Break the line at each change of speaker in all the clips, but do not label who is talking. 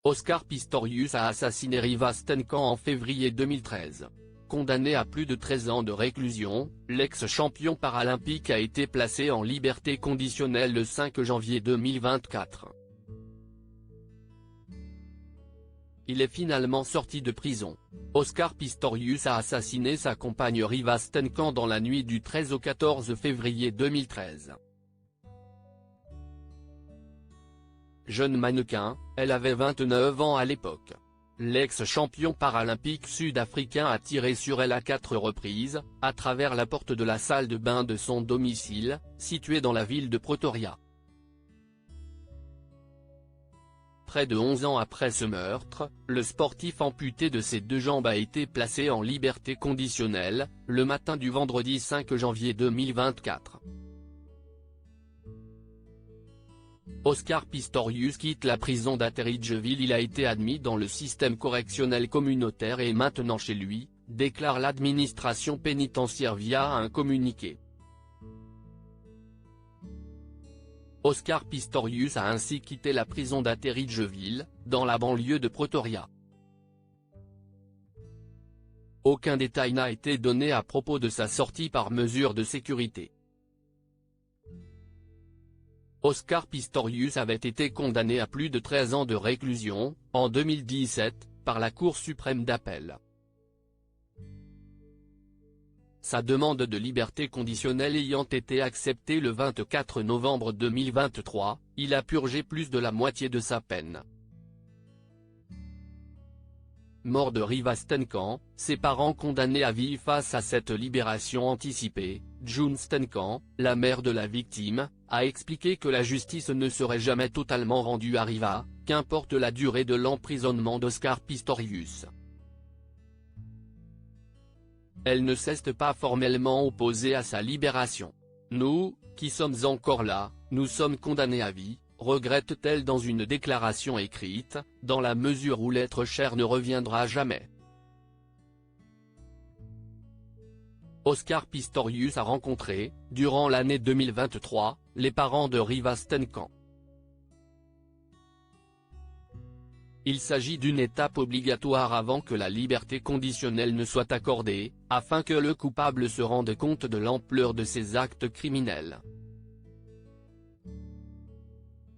Oscar Pistorius a assassiné Reeva Steenkamp en février 2013. Condamné à plus de 13 ans de réclusion, l'ex-champion paralympique a été placé en liberté conditionnelle le 5 janvier 2024. Il est finalement sorti de prison. Oscar Pistorius a assassiné sa compagne Reeva Steenkamp dans la nuit du 13 au 14 février 2013. Jeune mannequin, elle avait 29 ans à l'époque. L'ex-champion paralympique sud-africain a tiré sur elle à 4 reprises, à travers la porte de la salle de bain de son domicile, située dans la ville de Pretoria. Près de 11 ans après ce meurtre, le sportif amputé de ses 2 jambes a été placé en liberté conditionnelle, le matin du vendredi 5 janvier 2024. Oscar Pistorius quitte la prison d'Atteridgeville. Il a été admis dans le système correctionnel communautaire et est maintenant chez lui, déclare l'administration pénitentiaire via un communiqué. Oscar Pistorius a ainsi quitté la prison d'Atteridgeville, dans la banlieue de Pretoria. Aucun détail n'a été donné à propos de sa sortie par mesure de sécurité. Oscar Pistorius avait été condamné à plus de 13 ans de réclusion, en 2017, par la Cour suprême d'appel. Sa demande de liberté conditionnelle ayant été acceptée le 24 novembre 2023, il a purgé plus de la moitié de sa peine. Mort de Reeva Steenkamp, ses parents condamnés à vie face à cette libération anticipée. June Steenkamp, la mère de la victime, a expliqué que la justice ne serait jamais totalement rendue à Reeva, qu'importe la durée de l'emprisonnement d'Oscar Pistorius. Elle ne s'est pas formellement opposée à sa libération. Nous, qui sommes encore là, nous sommes condamnés à vie, regrette-t-elle dans une déclaration écrite, dans la mesure où l'être cher ne reviendra jamais. Oscar Pistorius a rencontré, durant l'année 2023, les parents de Reeva Steenkamp. Il s'agit d'une étape obligatoire avant que la liberté conditionnelle ne soit accordée, afin que le coupable se rende compte de l'ampleur de ses actes criminels.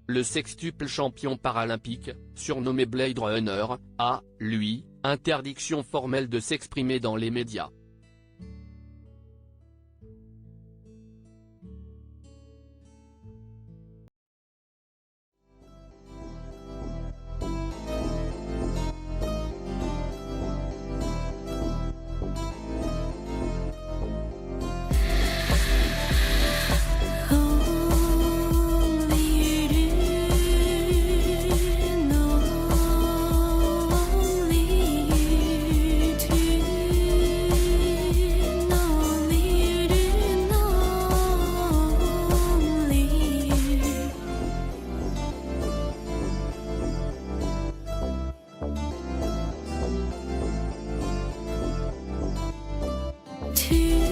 Le sextuple champion paralympique, surnommé Blade Runner, a, lui, interdiction formelle de s'exprimer dans les médias.
To